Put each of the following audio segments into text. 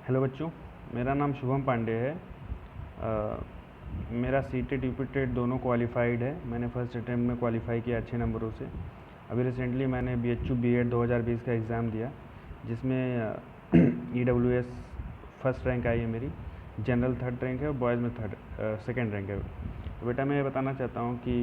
Hello बच्चों, मेरा नाम शुभम पांडे है। मेरा सीटेट यूपीटेट दोनों क्वालिफाइड है। मैंने फर्स्ट अटेम्प्ट में क्वालिफाई किया अच्छे नंबरों से। अभी रिसेंटली मैंने बीएचयू बीएड 2020 का एग्ज़ाम दिया, जिसमें ईडब्ल्यूएस फर्स्ट रैंक आई है मेरी, जनरल थर्ड रैंक है और बॉयज़ में सेकेंड रैंक है। तो बेटा मैं ये बताना चाहता हूँ कि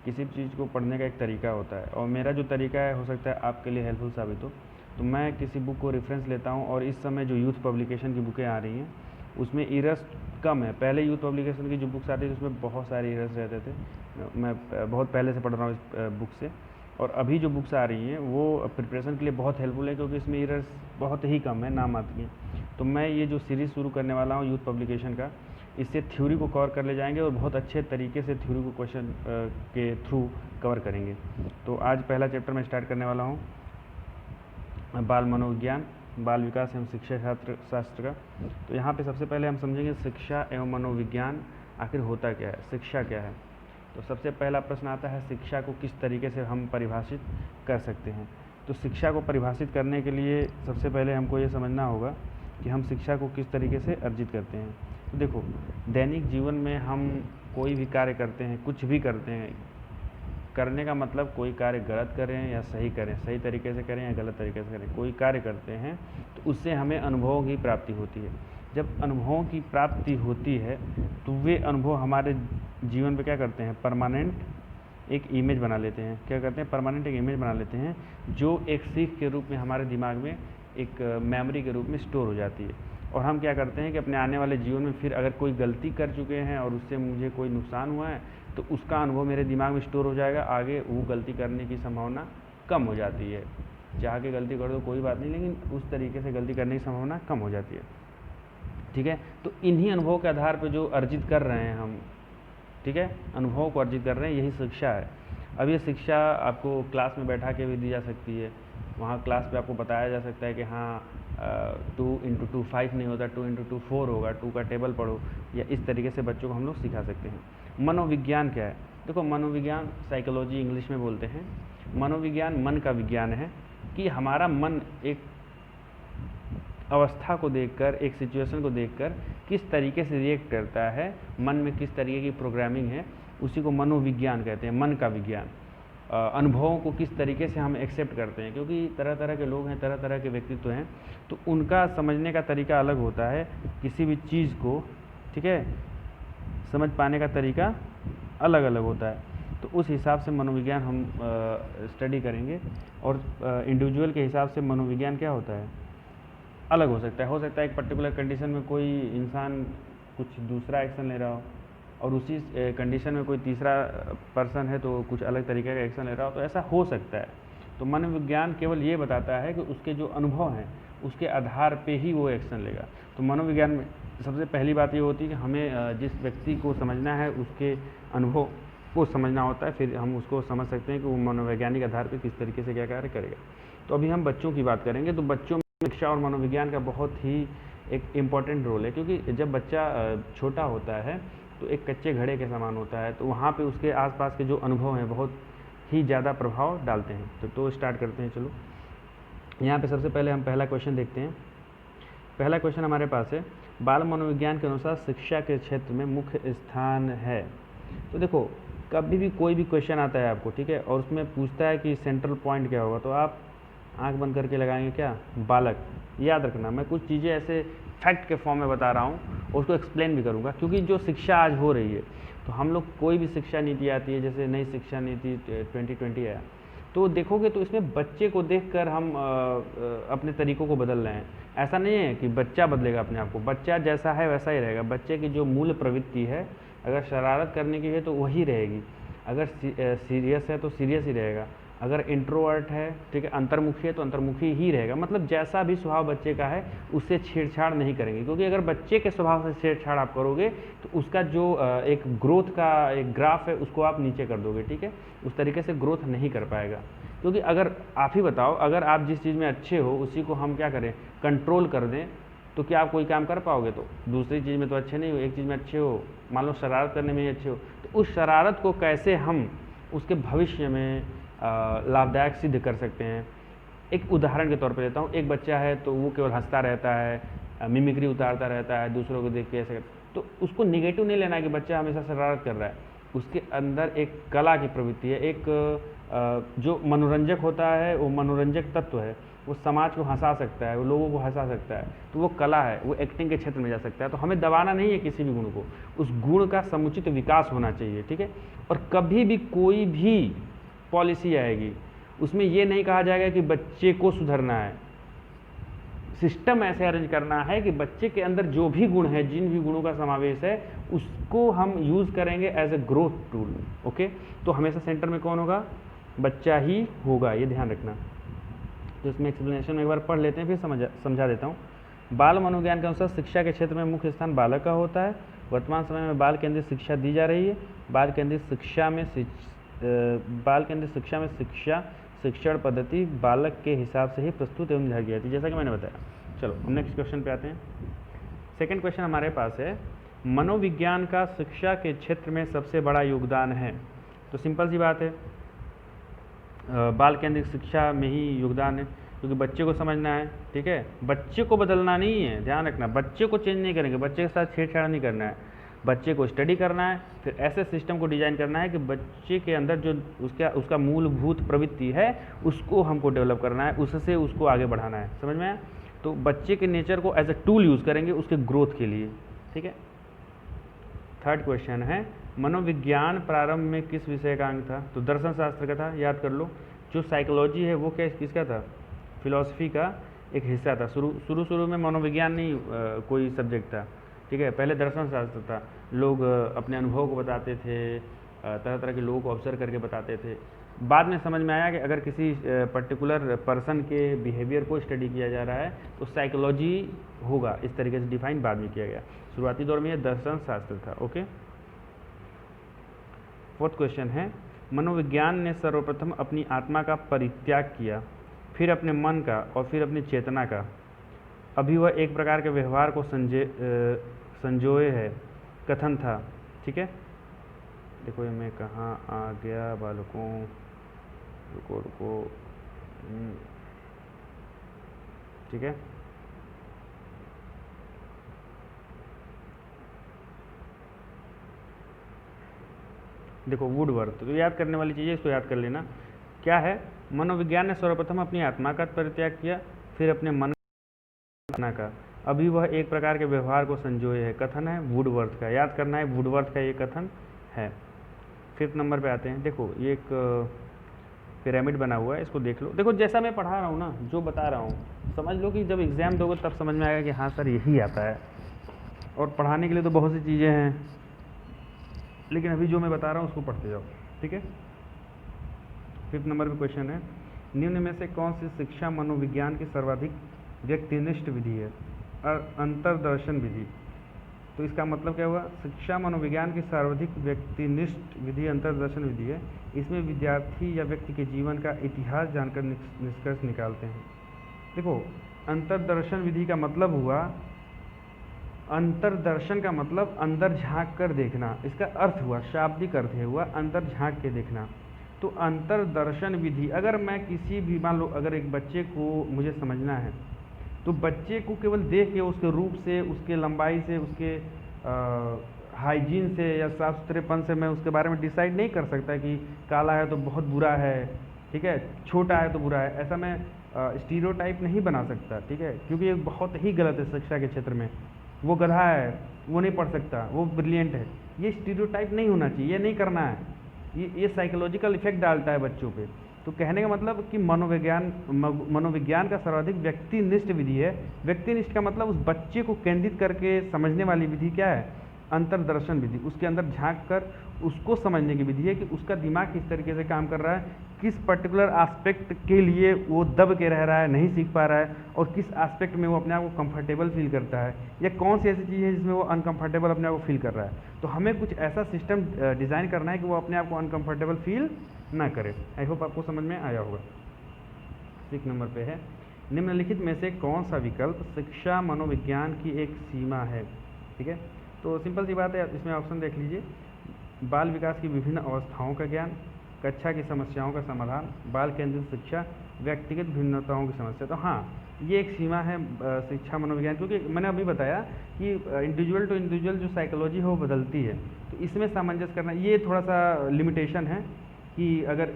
किसी भी चीज़ को पढ़ने का एक तरीका होता है, और मेरा जो तरीका है हो सकता है आपके लिए हेल्पफुल साबित हो। तो मैं किसी बुक को रेफरेंस लेता हूँ, और इस समय जो यूथ पब्लिकेशन की बुकें आ रही हैं उसमें एरर्स कम है। पहले यूथ पब्लिकेशन की जो बुक्स आती थी उसमें बहुत सारे एरर्स रहते थे। मैं बहुत पहले से पढ़ रहा हूँ इस बुक से, और अभी जो बुक्स आ रही हैं वो प्रिपरेशन के लिए बहुत हेल्पफुल है, क्योंकि इसमें एरर्स बहुत ही कम है, नाम आती हैं। तो मैं ये जो सीरीज़ शुरू करने वाला हूँ यूथ पब्लिकेशन का, इससे थ्योरी को कवर कर ले जाएंगे और बहुत अच्छे तरीके से थ्योरी को क्वेश्चन के थ्रू कवर करेंगे। तो आज पहला चैप्टर मैं स्टार्ट करने वाला हूँ, बाल मनोविज्ञान, बाल विकास एवं शिक्षा शास्त्र का। तो यहाँ पे सबसे पहले हम समझेंगे शिक्षा एवं मनोविज्ञान आखिर होता क्या है, शिक्षा क्या है। तो सबसे पहला प्रश्न आता है, शिक्षा को किस तरीके से हम परिभाषित कर सकते हैं। तो शिक्षा को परिभाषित करने के लिए सबसे पहले हमको ये समझना होगा कि हम शिक्षा को किस तरीके से अर्जित करते हैं। तो देखो, दैनिक जीवन में हम कोई भी कार्य करते हैं, कुछ भी करते हैं, करने का मतलब कोई कार्य गलत करें या सही करें, सही तरीके से करें या गलत तरीके से करें, कोई कार्य करते हैं तो उससे हमें अनुभवों की प्राप्ति होती है। जब अनुभवों की प्राप्ति होती है तो वे अनुभव हमारे जीवन पे क्या करते हैं, परमानेंट एक इमेज बना लेते हैं। क्या करते हैं, परमानेंट एक इमेज बना लेते हैं, जो एक सीख के रूप में हमारे दिमाग में एक मेमोरी के रूप में स्टोर हो जाती है। और हम क्या करते हैं कि अपने आने वाले जीवन में फिर अगर कोई गलती कर चुके हैं और उससे मुझे कोई नुकसान हुआ है तो उसका अनुभव मेरे दिमाग में स्टोर हो जाएगा। आगे वो गलती करने की संभावना कम हो जाती है। चाह के गलती कर दो कोई बात नहीं, लेकिन उस तरीके से गलती करने की संभावना कम हो जाती है। ठीक है, तो इन्हीं अनुभवों के आधार पर जो अर्जित कर रहे हैं हम, ठीक है, अनुभवों को अर्जित कर रहे हैं, यही शिक्षा है। अब ये शिक्षा आपको क्लास में बैठा के भी दी जा सकती है। वहाँ क्लास पे आपको बताया जा सकता है कि हाँ 2 × 2 5 नहीं होता, 2 × 2 4 होगा, 2 का टेबल पढ़ो, या इस तरीके से बच्चों को हम लोग सिखा सकते हैं। मनोविज्ञान क्या है? देखो, मनोविज्ञान साइकोलॉजी इंग्लिश में बोलते हैं। मनोविज्ञान मन का विज्ञान है कि हमारा मन एक अवस्था को देखकर, एक सिचुएशन को देखकर किस तरीके से रिएक्ट करता है, मन में किस तरीके की प्रोग्रामिंग है, उसी को मनोविज्ञान कहते हैं, मन का विज्ञान। अनुभवों को किस तरीके से हम एक्सेप्ट करते हैं, क्योंकि तरह तरह के लोग हैं, तरह तरह के व्यक्तित्व हैं, तो उनका समझने का तरीका अलग होता है। किसी भी चीज़ को, ठीक है, समझ पाने का तरीका अलग अलग होता है। तो उस हिसाब से मनोविज्ञान हम स्टडी करेंगे। और इंडिविजुअल के हिसाब से मनोविज्ञान क्या होता है, अलग हो सकता है। एक पर्टिकुलर कंडीशन में कोई इंसान कुछ दूसरा एक्शन ले रहा हो, और उसी कंडीशन में कोई तीसरा पर्सन है तो कुछ अलग तरीके का एक्शन ले रहा हो, तो ऐसा हो सकता है। तो मनोविज्ञान केवल ये बताता है कि उसके जो अनुभव हैं उसके आधार पे ही वो एक्शन लेगा। तो मनोविज्ञान में सबसे पहली बात ये होती है कि हमें जिस व्यक्ति को समझना है उसके अनुभव को समझना होता है, फिर हम उसको समझ सकते हैं कि वो मनोवैज्ञानिक आधार पर किस तरीके से क्या कार्य करेगा। तो अभी हम बच्चों की बात करेंगे। तो बच्चों में शिक्षा और मनोविज्ञान का बहुत ही एक इम्पॉर्टेंट रोल है, क्योंकि जब बच्चा छोटा होता है तो एक कच्चे घड़े के समान होता है, तो वहाँ पे उसके आसपास के जो अनुभव हैं बहुत ही ज़्यादा प्रभाव डालते हैं। तो स्टार्ट करते हैं। चलो, यहाँ पे सबसे पहले हम पहला क्वेश्चन देखते हैं। पहला क्वेश्चन हमारे पास है, बाल मनोविज्ञान के अनुसार शिक्षा के क्षेत्र में मुख्य स्थान है। तो देखो, कभी भी कोई भी क्वेश्चन आता है आपको, ठीक है, और उसमें पूछता है कि सेंट्रल पॉइंट क्या होगा, तो आप आंख बंद करके लगाएंगे क्या, बालक। याद रखना, मैं कुछ चीज़ें ऐसे फैक्ट के फॉर्म में बता रहा हूँ, उसको एक्सप्लेन भी करूँगा, क्योंकि जो शिक्षा आज हो रही है, तो हम लोग कोई भी शिक्षा नीति आती है, जैसे नई शिक्षा नीति 2020 आया, तो देखोगे तो इसमें बच्चे को देखकर हम अपने तरीक़ों को बदल रहे हैं। ऐसा नहीं है कि बच्चा बदलेगा अपने आप को, बच्चा जैसा है वैसा ही रहेगा। बच्चे की जो मूल प्रवृत्ति है, अगर शरारत करने की है तो वही रहेगी, अगर सीरियस है तो सीरियस ही रहेगा, अगर इंट्रोवर्ट है, ठीक है, अंतर्मुखी है तो अंतर्मुखी ही रहेगा। मतलब जैसा भी स्वभाव बच्चे का है उससे छेड़छाड़ नहीं करेंगे, क्योंकि अगर बच्चे के स्वभाव से छेड़छाड़ आप करोगे तो उसका जो एक ग्रोथ का एक ग्राफ है उसको आप नीचे कर दोगे, ठीक है, उस तरीके से ग्रोथ नहीं कर पाएगा। क्योंकि अगर आप ही बताओ, अगर आप जिस चीज़ में अच्छे हो उसी को हम क्या करें, कंट्रोल कर दें, तो क्या आप कोई काम कर पाओगे? तो दूसरी चीज़ में तो अच्छे नहीं हो, एक चीज़ में अच्छे हो, मान लो शरारत करने में ही अच्छे हो, तो उस शरारत को कैसे हम उसके भविष्य में लाभदायक सिद्ध कर सकते हैं। एक उदाहरण के तौर पर लेता हूँ, एक बच्चा है तो वो केवल हंसता रहता है, मिमिक्री उतारता रहता है, दूसरों को देख के ऐसे, तो उसको निगेटिव नहीं लेना है कि बच्चा हमेशा शरारत कर रहा है। उसके अंदर एक कला की प्रवृत्ति है, एक जो मनोरंजक होता है, वो मनोरंजक तत्व है, वो समाज को हंसा सकता है, वो लोगों को हंसा सकता है, तो वो कला है, वो एक्टिंग के क्षेत्र में जा सकता है। तो हमें दबाना नहीं है किसी भी गुण को, उस गुण का समुचित विकास होना चाहिए, ठीक है। और कभी भी कोई भी पॉलिसी आएगी उसमें ये नहीं कहा जाएगा कि बच्चे को सुधरना है, सिस्टम ऐसे अरेंज करना है कि बच्चे के अंदर जो भी गुण है, जिन भी गुणों का समावेश है, उसको हम यूज़ करेंगे as a growth tool. Okay, तो हमेशा सेंटर में कौन होगा? बच्चा ही होगा, ये ध्यान रखना। तो इसमें एक्सप्लेनेशन में एक बार पढ़ लेते हैं, फिर समझा देता हूँ। बाल मनोविज्ञान के अनुसार शिक्षा के क्षेत्र में मुख्य स्थान बालक का होता है। वर्तमान समय में बाल केंद्रित शिक्षा दी जा रही है। बाल केंद्रित शिक्षा में शिक्षण पद्धति बालक के हिसाब से ही प्रस्तुत एवं लिखी जाती है, जैसा कि मैंने बताया। चलो नेक्स्ट क्वेश्चन पे आते हैं। सेकंड क्वेश्चन हमारे पास है, मनोविज्ञान का शिक्षा के क्षेत्र में सबसे बड़ा योगदान है। तो सिंपल सी बात है, बाल केंद्रित शिक्षा में ही योगदान है, क्योंकि बच्चे को समझना है, ठीक है। बच्चे को बदलना नहीं है, ध्यान रखना, बच्चे को चेंज नहीं करेंगे, बच्चे के साथ छेड़छाड़ नहीं करना है, बच्चे को स्टडी करना है, फिर ऐसे सिस्टम को डिजाइन करना है कि बच्चे के अंदर जो उसका मूलभूत प्रवृत्ति है उसको हमको डेवलप करना है, उससे उसको आगे बढ़ाना है। समझ में आया? तो बच्चे के नेचर को एज ए टूल यूज़ करेंगे उसके ग्रोथ के लिए, ठीक है। थर्ड क्वेश्चन है, मनोविज्ञान प्रारंभ में किस विषय का अंग था? तो दर्शन शास्त्र का था, याद कर लो। जो साइकोलॉजी है वो किसका था? फिलॉसफी का एक हिस्सा था। शुरू में मनोविज्ञान नहीं कोई सब्जेक्ट था, ठीक है। पहले दर्शन शास्त्र था, लोग अपने अनुभव को बताते थे, तरह तरह के लोगों को ऑब्जर्व करके बताते थे। बाद में समझ में आया कि अगर किसी पर्टिकुलर पर्सन के बिहेवियर को स्टडी किया जा रहा है तो साइकोलॉजी होगा, इस तरीके से डिफाइन बाद में किया गया। शुरुआती दौर में यह दर्शन शास्त्र था। ओके, फोर्थ क्वेश्चन है, मनोविज्ञान ने सर्वप्रथम अपनी आत्मा का परित्याग किया, फिर अपने मन का और फिर अपनी चेतना का। अभी वह एक प्रकार के व्यवहार को संजोए है, कथन था, ठीक है। देखो ये मैं कहाँ आ गया बालकों, रुको, ठीक है। देखो वुडवर्थ, तो याद करने वाली चीज़ है, इसको याद कर लेना। क्या है? मनोविज्ञान ने सर्वप्रथम अपनी आत्मा का परित्याग किया, फिर अपने मन का, अभी वह एक प्रकार के व्यवहार को संजोए है, कथन है वुडवर्थ का। याद करना है, वुडवर्थ का ये कथन है। फिफ्थ नंबर पे आते हैं। देखो ये एक पिरामिड बना हुआ है, इसको देख लो। देखो जैसा मैं पढ़ा रहा हूँ ना, जो बता रहा हूँ, समझ लो कि जब एग्ज़ाम दोगे तब समझ में आएगा कि हाँ सर यही आता है। और पढ़ाने के लिए तो बहुत सी चीज़ें हैं, लेकिन अभी जो मैं बता रहा हूँ उसको पढ़ते जाओ, ठीक है। फिफ्थ नंबर पे क्वेश्चन है, निम्न में से कौन सी शिक्षा मनोविज्ञान की सर्वाधिक व्यक्तिनिष्ठ विधि है? अंतर्दर्शन विधि। तो इसका मतलब क्या हुआ? शिक्षा मनोविज्ञान की सर्वाधिक व्यक्तिनिष्ठ विधि अंतर्दर्शन विधि है। इसमें विद्यार्थी या व्यक्ति के जीवन का इतिहास जानकर निष्कर्ष निकालते हैं। देखो अंतर्दर्शन विधि का मतलब हुआ, अंतर्दर्शन का मतलब अंदर झांक कर देखना, इसका अर्थ हुआ, शाब्दिक अर्थ है हुआ अंदर झांक के देखना। तो अंतर्दर्शन विधि, अगर मैं किसी भी, मान लो अगर एक बच्चे को मुझे समझना है, तो बच्चे को केवल देख के उसके रूप से, उसके लंबाई से, उसके हाइजीन से या साफ सुथरेपन से मैं उसके बारे में डिसाइड नहीं कर सकता कि काला है तो बहुत बुरा है, ठीक है, छोटा है तो बुरा है। ऐसा मैं स्टीरियोटाइप नहीं बना सकता, ठीक है, क्योंकि ये बहुत ही गलत है शिक्षा के क्षेत्र में। वो गधा है, वो नहीं पढ़ सकता, वो ब्रिलियंट है, ये स्टीरियोटाइप नहीं होना चाहिए, ये नहीं करना है। ये साइकोलॉजिकल इफेक्ट डालता है बच्चों पे। तो कहने का मतलब कि मनोविज्ञान का सर्वाधिक व्यक्तिनिष्ठ विधि है। व्यक्तिनिष्ठ का मतलब उस बच्चे को केंद्रित करके समझने वाली विधि क्या है? अंतर्दर्शन विधि। उसके अंदर झांक कर उसको समझने की विधि है कि उसका दिमाग किस तरीके से काम कर रहा है, किस पर्टिकुलर एस्पेक्ट के लिए वो दब के रह रहा है, नहीं सीख पा रहा है, और किस एस्पेक्ट में वो अपने आप को कंफर्टेबल फील करता है, या कौन सी ऐसी चीज़ है जिसमें वो अनकंफर्टेबल अपने आप को फील कर रहा है। तो हमें कुछ ऐसा सिस्टम डिज़ाइन करना है कि वो अपने आप को अनकंफर्टेबल फील ना करे। आई होप आपको समझ में आया होगा। 6 नंबर पे है, निम्नलिखित में से कौन सा विकल्प शिक्षा मनोविज्ञान की एक सीमा है? ठीक है, तो सिंपल सी बात है, इसमें ऑप्शन देख लीजिए। बाल विकास की विभिन्न अवस्थाओं का ज्ञान, कक्षा की समस्याओं का समाधान, बाल केंद्रित शिक्षा, व्यक्तिगत भिन्नताओं की समस्या। तो हाँ, ये एक सीमा है शिक्षा मनोविज्ञान, क्योंकि मैंने अभी बताया कि इंडिविजुअल टू इंडिविजुअल जो साइकोलॉजी है वो बदलती है, तो इसमें सामंजस्य करना ये थोड़ा सा लिमिटेशन है कि अगर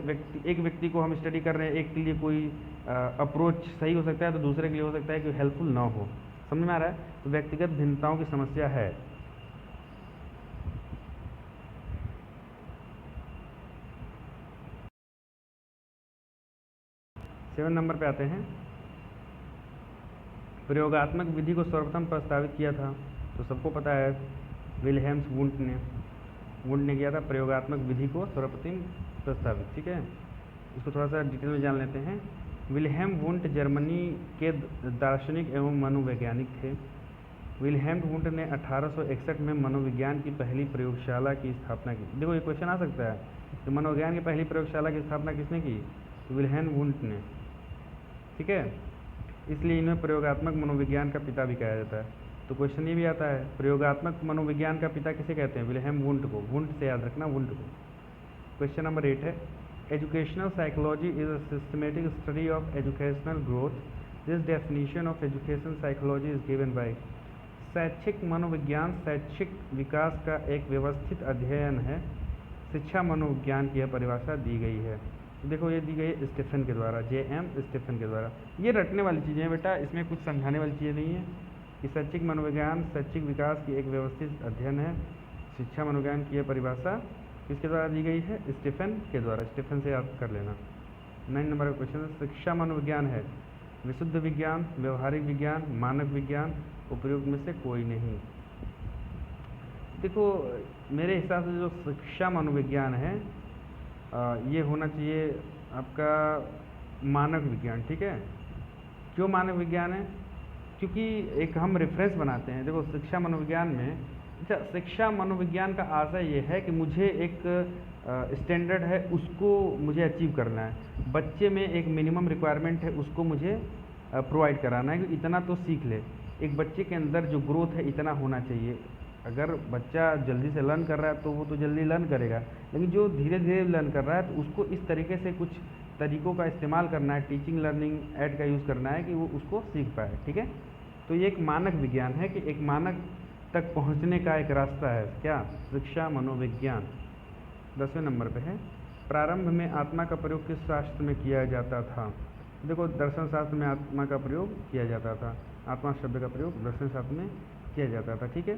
एक व्यक्ति को हम स्टडी कर रहे हैं, एक के लिए कोई अप्रोच सही हो सकता है तो दूसरे के लिए हो सकता है कि हेल्पफुल ना हो। समझ में आ रहा है? तो व्यक्तिगत भिन्नताओं की समस्या है। सेवन नंबर पे आते हैं। प्रयोगात्मक विधि को सर्वप्रथम प्रस्तावित किया था, तो सबको पता है विल्हेम्स वुंट ने किया था प्रयोगात्मक विधि को सर्वप्रथम प्रस्तावित। ठीक है, इसको थोड़ा सा डिटेल में जान लेते हैं। विल्हेम वुंट जर्मनी के दार्शनिक एवं मनोवैज्ञानिक थे। विल्हेम वुंट ने 1861 में मनोविज्ञान की पहली प्रयोगशाला की स्थापना की। देखो ये क्वेश्चन आ सकता है कि मनोविज्ञान की पहली प्रयोगशाला की स्थापना किसने की? विल्हेम वुंट ने। ठीक है, इसलिए इन्हें प्रयोगात्मक मनोविज्ञान का पिता भी कहा जाता है। तो क्वेश्चन ये भी आता है, प्रयोगात्मक मनोविज्ञान का पिता किसे कहते हैं? विल्हेम वुंट को। वुंट से याद रखना, वुंट को। क्वेश्चन नंबर 8 है, educational psychology is a systematic study of educational growth. This definition of education psychology is given by. शैक्षिक मनोविज्ञान शैक्षिक विकास का एक व्यवस्थित अध्ययन है। शिक्षा मनोविज्ञान की यह परिभाषा दी गई है। तो देखो ये दी गई है स्टीफन के द्वारा, J.M. स्टीफन के द्वारा। ये रटने वाली चीज़ें हैं बेटा, इसमें कुछ समझाने वाली चीज़ें नहीं है कि शैक्षिक मनोविज्ञान शैक्षिक विकास की एक व्यवस्थित अध्ययन है। शिक्षा मनोविज्ञान की यह परिभाषा किसके द्वारा दी गई है? स्टीफन के द्वारा। स्टीफन से याद कर लेना। 9 नंबर का क्वेश्चन, शिक्षा मनोविज्ञान है विशुद्ध विज्ञान, व्यवहारिक विज्ञान, मानक विज्ञान, उपयुक्त में से कोई नहीं। देखो मेरे हिसाब से जो शिक्षा मनोविज्ञान है ये होना चाहिए आपका मानक विज्ञान। ठीक है, क्यों मानक विज्ञान है? क्योंकि एक हम रेफरेंस बनाते हैं। देखो शिक्षा मनोविज्ञान में, अच्छा शिक्षा मनोविज्ञान का आशय ये है कि मुझे एक स्टैंडर्ड है उसको मुझे अचीव करना है। बच्चे में एक मिनिमम रिक्वायरमेंट है उसको मुझे प्रोवाइड कराना है कि इतना तो सीख ले। एक बच्चे के अंदर जो ग्रोथ है इतना होना चाहिए। अगर बच्चा जल्दी से लर्न कर रहा है तो वो तो जल्दी लर्न करेगा, लेकिन जो धीरे धीरे लर्न कर रहा है तो उसको इस तरीके से कुछ तरीकों का इस्तेमाल करना है, टीचिंग लर्निंग ऐड का यूज़ करना है कि वो उसको सीख पाए। ठीक है, तो ये एक मानक विज्ञान है कि एक मानक तक पहुंचने का एक रास्ता है। क्या? शिक्षा मनोविज्ञान। 10वें नंबर पे है, प्रारंभ में आत्मा का प्रयोग किस शास्त्र में किया जाता था? देखो दर्शन शास्त्र में आत्मा का प्रयोग किया जाता था। आत्मा शब्द का प्रयोग दर्शन शास्त्र में किया जाता था। ठीक है,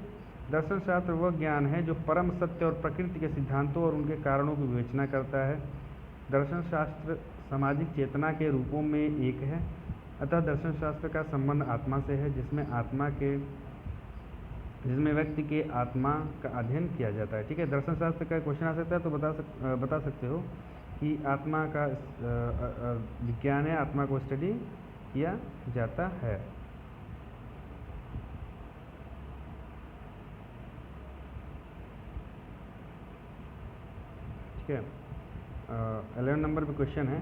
दर्शन शास्त्र वह ज्ञान है जो परम सत्य और प्रकृति के सिद्धांतों और उनके कारणों की विवेचना करता है। दर्शन शास्त्र सामाजिक चेतना के रूपों में एक है, अतः दर्शन शास्त्र का संबंध आत्मा से है, जिसमें व्यक्ति के आत्मा का अध्ययन किया जाता है। ठीक है, दर्शन शास्त्र का क्वेश्चन आ सकता है तो बता सकते हो कि आत्मा का विज्ञान है, आत्मा को स्टडी किया जाता है। ठीक है, 11 नंबर पे क्वेश्चन है,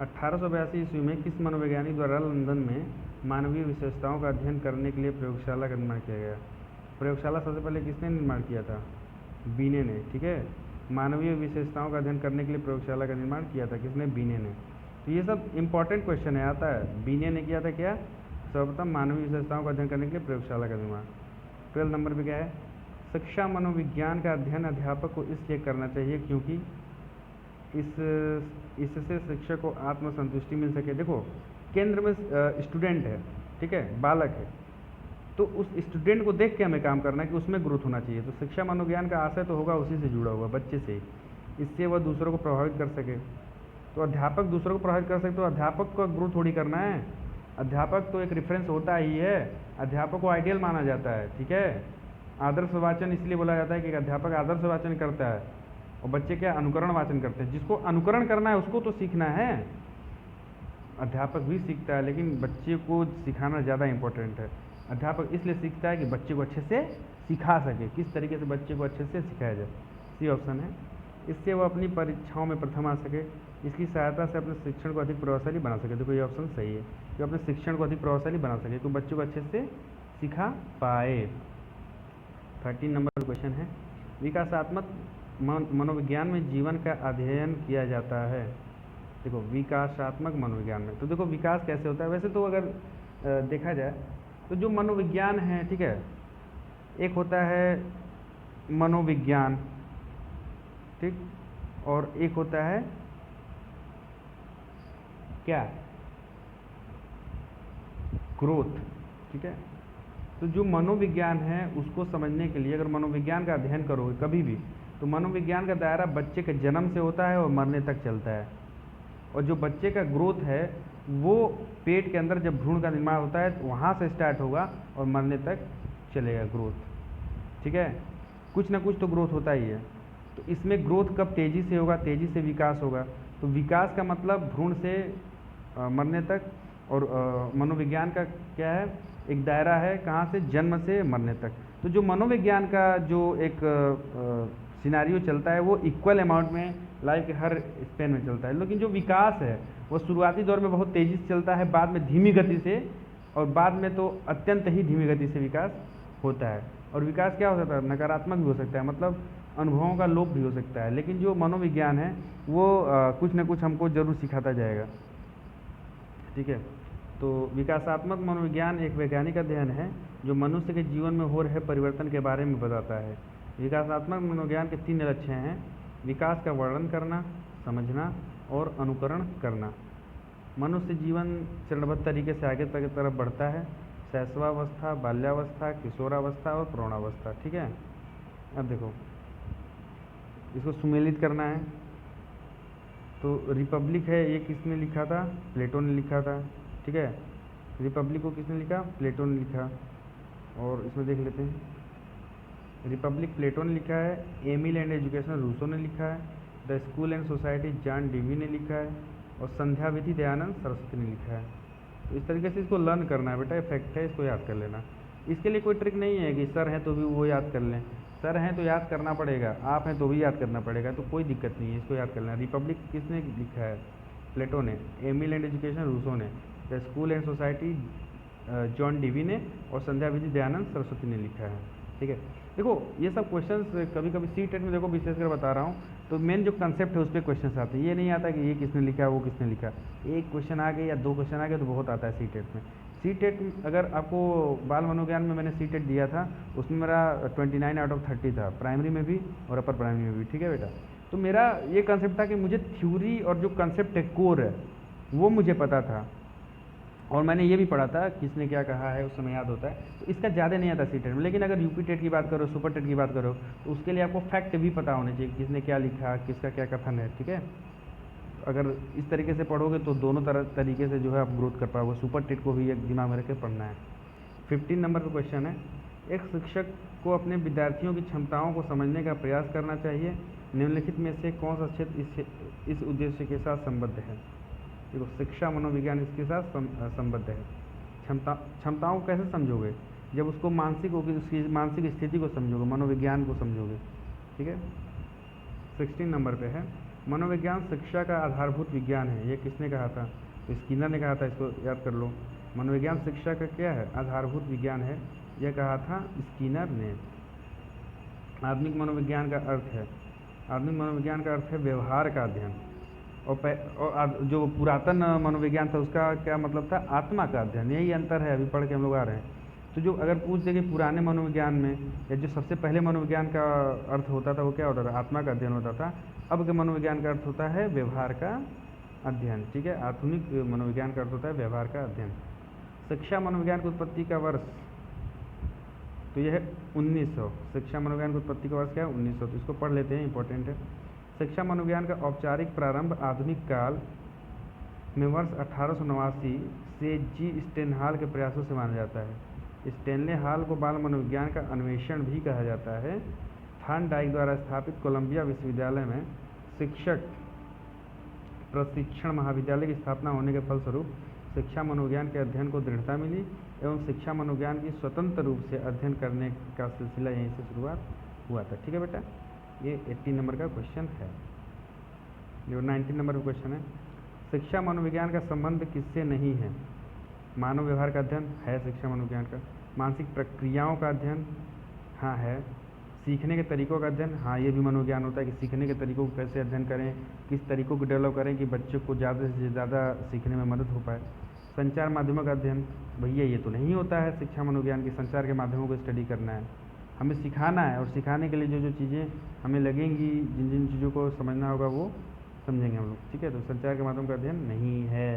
1882 ईस्वी में किस मनोवैज्ञानिक द्वारा लंदन में मानवीय विशेषताओं का अध्ययन करने के लिए प्रयोगशाला का निर्माण किया गया? प्रयोगशाला सबसे पहले किसने निर्माण किया था? बीने ने। ठीक है, मानवीय विशेषताओं का अध्ययन करने के लिए प्रयोगशाला का निर्माण किया था किसने? बीने ने। तो ये सब इंपॉर्टेंट क्वेश्चन है, आता है। बीने ने किया था क्या? सर्वप्रथम मानवीय विशेषताओं का अध्ययन करने के लिए प्रयोगशाला का निर्माण। 12 नंबर पे क्या है, शिक्षा मनोविज्ञान का अध्ययन अध्यापक को इसलिए करना चाहिए क्योंकि इससे शिक्षक को आत्मसंतुष्टि मिल सके। देखो केंद्र में स्टूडेंट है, ठीक है, बालक है, तो उस स्टूडेंट को देख के हमें काम करना है कि उसमें ग्रोथ होना चाहिए। तो शिक्षा मनोविज्ञान का आशय तो होगा उसी से जुड़ा हुआ, बच्चे से, इससे वह दूसरों को प्रभावित कर सके। तो अध्यापक दूसरों को प्रभावित कर सके तो अध्यापक को ग्रोथ थोड़ी करना है। अध्यापक तो एक रेफरेंस होता ही है, अध्यापक को आइडियल माना जाता है। ठीक है, आदर्श वाचन इसलिए बोला जाता है कि अध्यापक आदर्श वाचन करता है और बच्चे क्या अनुकरण वाचन करते हैं। जिसको अनुकरण करना है उसको तो सीखना है, अध्यापक भी सीखता है लेकिन बच्चे को सिखाना ज़्यादा इम्पोर्टेंट है। अध्यापक इसलिए सीखता है कि बच्चे को अच्छे से सिखा सके। किस तरीके से बच्चे को अच्छे से सिखाया जाए, सी ऑप्शन है। इससे वो अपनी परीक्षाओं में प्रथम आ सके, इसकी सहायता से अपने शिक्षण को अधिक प्रभावशाली बना सके। देखो ये ऑप्शन सही है कि अपने शिक्षण को अधिक प्रभावशाली बना सके तो बच्चों को अच्छे से सिखा पाए। 13 नंबर क्वेश्चन है, विकासात्मक मनोविज्ञान में जीवन का अध्ययन किया जाता है। देखो विकासात्मक मनोविज्ञान में तो देखो विकास कैसे होता है। वैसे तो अगर देखा जाए तो जो मनोविज्ञान है, ठीक है, एक होता है मनोविज्ञान, ठीक, और एक होता है क्या, ग्रोथ, ठीक है। तो जो मनोविज्ञान है उसको समझने के लिए अगर मनोविज्ञान का अध्ययन करोगे कभी भी, तो मनोविज्ञान का दायरा बच्चे के जन्म से होता है और मरने तक चलता है। और जो बच्चे का ग्रोथ है वो पेट के अंदर जब भ्रूण का निर्माण होता है तो वहाँ से स्टार्ट होगा और मरने तक चलेगा ग्रोथ, ठीक है। कुछ ना कुछ तो ग्रोथ होता ही है। तो इसमें ग्रोथ कब तेज़ी से होगा, तेज़ी से विकास होगा। तो विकास का मतलब भ्रूण से मरने तक, और मनोविज्ञान का क्या है, एक दायरा है कहाँ से, जन्म से मरने तक। तो जो मनोविज्ञान का जो एक सिनारियो चलता है वो इक्वल अमाउंट में लाइफ के हर स्पेन में चलता है, लेकिन जो विकास है वो शुरुआती दौर में बहुत तेज़ी से चलता है, बाद में धीमी गति से, और बाद में तो अत्यंत ही धीमी गति से विकास होता है। और विकास क्या हो सकता है, नकारात्मक भी हो सकता है, मतलब अनुभवों का लोप भी हो सकता है। लेकिन जो मनोविज्ञान है वो कुछ न कुछ हमको जरूर सिखाता जाएगा, ठीक है। तो विकासात्मक मनोविज्ञान एक वैज्ञानिक अध्ययन है जो मनुष्य के जीवन में हो रहे परिवर्तन के बारे में बताता है। विकासात्मक मनोविज्ञान के 3 लक्ष्य हैं: विकास का वर्णन करना, समझना और अनुकरण करना। मनुष्य जीवन चरणबद्ध तरीके से आगे तक की तरफ बढ़ता है: शैशवावस्था, बाल्यावस्था, किशोरावस्था और प्रौढ़ावस्था, ठीक है। अब देखो इसको सुमेलित करना है। तो रिपब्लिक है, ये किसने लिखा था, प्लेटो ने लिखा था, ठीक है। रिपब्लिक को किसने लिखा, प्लेटो ने लिखा। और इसमें देख लेते हैं, रिपब्लिक प्लेटो ने लिखा है, एमिल एंड एजुकेशन रूसो ने लिखा है, the school and society John Dewey ने लिखा है, और संध्या विधि दयानंद सरस्वती ने लिखा है। तो इस तरीके से इसको लर्न करना है बेटा, ये फैक्ट है, इसको याद कर लेना। इसके लिए कोई ट्रिक नहीं है कि सर हैं तो भी वो याद कर लें, सर हैं तो याद करना पड़ेगा, आप हैं तो भी याद करना पड़ेगा, तो कोई दिक्कत नहीं है, इसको याद कर लेना। रिपब्लिक किसने लिखा है, प्लेटो ने, एमिल एंड एजुकेशन रूसो ने, the school and society John Dewey ने, और संध्या विधि दयानंद सरस्वती ने लिखा है, ठीक है। देखो ये सब क्वेश्चंस कभी कभी सी-टेट में, देखो विशेषकर बता रहा हूँ, तो मेन जो कंसेप्ट है उस पर क्वेश्चन आते हैं। ये नहीं आता कि ये किसने लिखा, वो किसने लिखा। एक क्वेश्चन आ गए या 2 क्वेश्चन आ गए तो बहुत आता है सी-टेट में। सी-टेट अगर आपको बाल मनोविज्ञान में मैंने सी-टेट दिया था, उसमें मेरा 29 आउट ऑफ 30 था, प्राइमरी में भी और अपर प्राइमरी में भी, ठीक है बेटा। तो मेरा ये कंसेप्ट था कि मुझे थ्योरी और जो कंसेप्ट है, कोर है, वो मुझे पता था, और मैंने ये भी पढ़ा था किसने क्या कहा है, उस समय याद होता है। तो इसका ज़्यादा नहीं आता सी-टेट में। लेकिन अगर यूपी टेट की बात करो, सुपर टेट की बात करो, तो उसके लिए आपको फैक्ट भी पता होने चाहिए, किसने क्या लिखा, किसका क्या कथन है, ठीक है। अगर इस तरीके से पढ़ोगे तो दोनों तरीके से जो है आप ग्रोथ कर पाओगे। सुपर टेट को भी एक दिमाग में रख के पढ़ना है। 15 नंबर का क्वेश्चन है, एक शिक्षक को अपने विद्यार्थियों की क्षमताओं को समझने का प्रयास करना चाहिए। निम्नलिखित में से कौन सा क्षेत्र इस उद्देश्य के साथ संबद्ध है। देखो शिक्षा मनोविज्ञान इसके साथ संबद्ध है। क्षमताओं को कैसे समझोगे, जब उसको उसकी मानसिक स्थिति को समझोगे, मनोविज्ञान को समझोगे, ठीक है। 16 नंबर पे है, मनोविज्ञान शिक्षा का आधारभूत विज्ञान है, ये किसने कहा था, तो स्किनर ने कहा था, इसको याद कर लो। मनोविज्ञान शिक्षा का क्या है, आधारभूत विज्ञान है, यह कहा था स्किनर ने। आधुनिक मनोविज्ञान का अर्थ है, आधुनिक मनोविज्ञान का अर्थ है व्यवहार का अध्ययन, और जो पुरातन मनोविज्ञान था उसका क्या मतलब था, आत्मा का अध्ययन। यही अंतर है, अभी पढ़ के हम लोग आ रहे हैं। तो जो अगर पूछ दे कि पुराने मनोविज्ञान में या जो सबसे पहले मनोविज्ञान का अर्थ होता था वो क्या होता था, आत्मा का अध्ययन होता था। अब के मनोविज्ञान का अर्थ होता है व्यवहार का अध्ययन, ठीक है। आधुनिक मनोविज्ञान का अर्थ होता है व्यवहार का अध्ययन। शिक्षा मनोविज्ञान की उत्पत्ति का वर्ष, तो यह है 1900। शिक्षा मनोविज्ञान की उत्पत्ति का वर्ष क्या है, 1900। तो इसको पढ़ लेते हैं, इंपॉर्टेंट है। शिक्षा मनोविज्ञान का औपचारिक प्रारंभ आधुनिक काल में वर्ष 1889 से जी स्टेनहाल के प्रयासों से माना जाता है। स्टेनले हाल को बाल मनोविज्ञान का अन्वेषण भी कहा जाता है। थान डाइक द्वारा स्थापित कोलंबिया विश्वविद्यालय में शिक्षक प्रशिक्षण महाविद्यालय की स्थापना होने के फलस्वरूप शिक्षा मनोविज्ञान के अध्ययन को दृढ़ता मिली एवं शिक्षा मनोविज्ञान की स्वतंत्र रूप से अध्ययन करने का सिलसिला यहीं से शुरुआत हुआ था, ठीक है बेटा। ये 80 नंबर का क्वेश्चन है। जो 19 नंबर का क्वेश्चन है, शिक्षा मनोविज्ञान का संबंध किससे नहीं है। मानव व्यवहार का अध्ययन है शिक्षा मनोविज्ञान का। मानसिक प्रक्रियाओं का अध्ययन, हाँ है। सीखने के तरीकों का अध्ययन, हाँ ये भी मनोविज्ञान होता है कि सीखने के तरीकों को कैसे अध्ययन करें, किस तरीकों को डेवलप करें कि बच्चों को ज़्यादा से ज़्यादा सीखने में मदद हो पाए। संचार माध्यमों का अध्ययन, भैया ये तो नहीं होता है शिक्षा मनोविज्ञान की संचार के माध्यमों को स्टडी करना है, हमें सिखाना है, और सिखाने के लिए जो जो चीज़ें हमें लगेंगी, जिन जिन चीज़ों को समझना होगा वो समझेंगे हम लोग, ठीक है। तो संचार के माध्यम का अध्ययन नहीं है।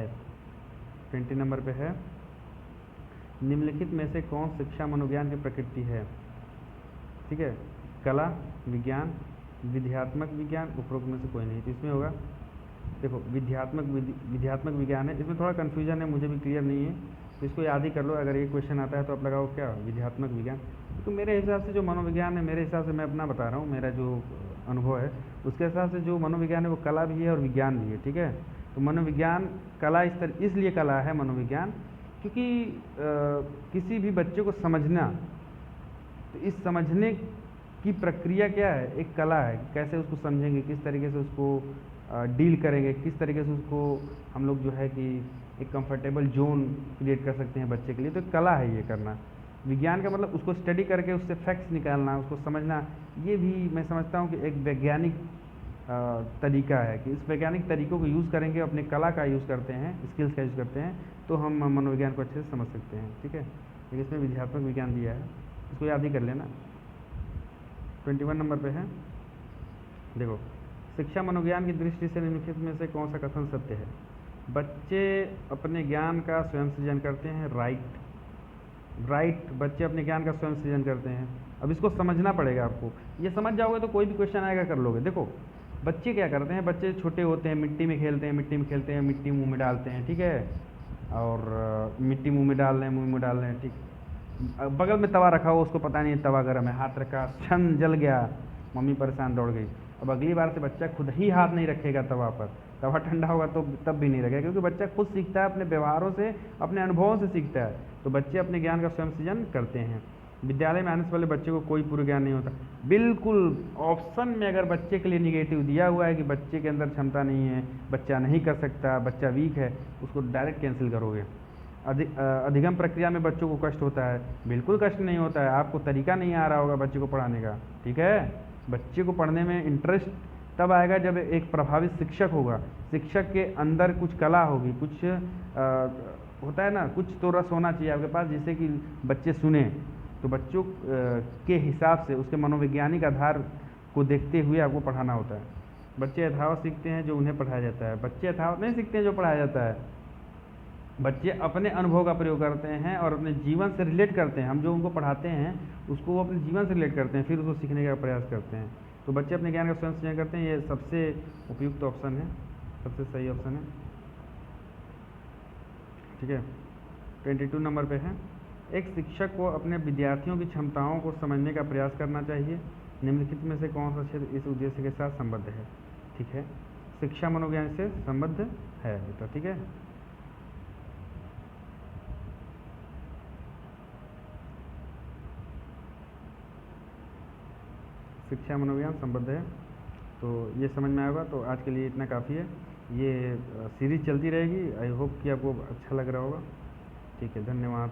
20 नंबर पे है, निम्नलिखित में से कौन शिक्षा मनोविज्ञान की प्रकृति है, ठीक है। कला, विज्ञान, विध्यात्मक विज्ञान, उपरोक्त में से कोई नहीं। तो इसमें होगा, देखो विध्यात्मक विज्ञान है, इसमें थोड़ा कन्फ्यूजन है, मुझे भी क्लियर नहीं है, तो इसको याद ही कर लो। अगर ये क्वेश्चन आता है तो आप लगाओ क्या, विध्यात्मक विज्ञान। तो मेरे हिसाब से जो मनोविज्ञान है, मेरे हिसाब से मैं अपना बता रहा हूँ, मेरा जो अनुभव है उसके हिसाब से जो मनोविज्ञान है वो कला भी है और विज्ञान भी है, ठीक है। तो मनोविज्ञान कला इसलिए कला है मनोविज्ञान, क्योंकि किसी भी बच्चे को समझना, तो इस समझने की प्रक्रिया क्या है, एक कला है। कैसे उसको समझेंगे, किस तरीके से उसको डील करेंगे, किस तरीके से उसको हम लोग जो है कि एक कंफर्टेबल जोन क्रिएट कर सकते हैं बच्चे के लिए, तो एक कला है ये करना। विज्ञान का मतलब उसको स्टडी करके उससे फैक्ट्स निकालना, उसको समझना, ये भी मैं समझता हूँ कि एक वैज्ञानिक तरीका है कि इस वैज्ञानिक तरीकों को यूज़ करेंगे, अपने कला का यूज़ करते हैं, स्किल्स का यूज़ करते हैं, तो हम मनोविज्ञान को अच्छे से समझ सकते हैं, ठीक है। लेकिन इसमें विध्यात्मक विज्ञान दिया है, इसको याद ही कर लेना। 21 नंबर पे है, देखो, शिक्षा मनोविज्ञान की दृष्टि से निम्नलिखित में से कौन सा कथन सत्य है। बच्चे अपने ज्ञान का स्वयं सृजन करते हैं, राइट, बच्चे अपने ज्ञान का स्वयं सृजन करते हैं। अब इसको समझना पड़ेगा आपको, ये समझ जाओगे तो कोई भी क्वेश्चन आएगा कर लोगे। देखो बच्चे क्या करते हैं, बच्चे छोटे होते हैं, मिट्टी में खेलते हैं, मिट्टी मुंह में डालते हैं, ठीक है, और मिट्टी मुंह में डाल रहे हैं, मुंह में डाल रहे हैं, ठीक। बगल में तवा रखा हो, उसको पता नहीं तवा गर्म है, हाथ रखा, छन जल गया, मम्मी परेशान, दौड़ गई। अब अगली बार से बच्चा खुद ही हाथ नहीं रखेगा तवा पर, तवा ठंडा होगा तो तब भी नहीं रखेगा, क्योंकि बच्चा खुद सीखता है, अपने व्यवहारों से, अपने अनुभवों से सीखता है। तो बच्चे अपने ज्ञान का स्वयं सृजन करते हैं। विद्यालय में आने से पहले बच्चे को कोई पूर्व ज्ञान नहीं होता, बिल्कुल। ऑप्शन में अगर बच्चे के लिए निगेटिव दिया हुआ है कि बच्चे के अंदर क्षमता नहीं है, बच्चा नहीं कर सकता, बच्चा वीक है, उसको डायरेक्ट कैंसिल करोगे। अधिगम प्रक्रिया में बच्चों को कष्ट होता है, बिल्कुल कष्ट नहीं होता है, आपको तरीका नहीं आ रहा होगा बच्चे को पढ़ाने का, ठीक है। बच्चे को पढ़ने में इंटरेस्ट तब आएगा जब एक प्रभावित शिक्षक होगा, शिक्षक के अंदर कुछ कला होगी, कुछ होता है ना, कुछ तो रस होना चाहिए आपके पास, जिससे कि बच्चे सुने। तो बच्चों के हिसाब से उसके मनोवैज्ञानिक आधार को देखते हुए आपको पढ़ाना होता है। बच्चे यथावत सीखते हैं जो उन्हें पढ़ाया जाता है, बच्चे यथावत नहीं सीखते हैं जो पढ़ाया जाता है। बच्चे अपने अनुभव का प्रयोग करते हैं और अपने जीवन से रिलेट करते हैं, हम जो उनको पढ़ाते हैं उसको वो अपने जीवन से रिलेट करते हैं, फिर उसको सीखने का प्रयास करते हैं। तो बच्चे अपने ज्ञान का स्वयं सृजन करते हैं, ये सबसे उपयुक्त ऑप्शन है, सबसे सही ऑप्शन है, ठीक है। 22 नंबर पे है, एक शिक्षक को अपने विद्यार्थियों की क्षमताओं को समझने का प्रयास करना चाहिए। निम्नलिखित में से कौन सा क्षेत्र इस उद्देश्य के साथ संबद्ध है, ठीक है। शिक्षा मनोविज्ञान से संबद्ध है बेटा, ठीक है। शिक्षा मनोविज्ञान संबद्ध है, तो ये समझ में आएगा। तो आज के लिए इतना काफ़ी है, ये सीरीज चलती रहेगी। आई होप कि आपको अच्छा लग रहा होगा, ठीक है। धन्यवाद।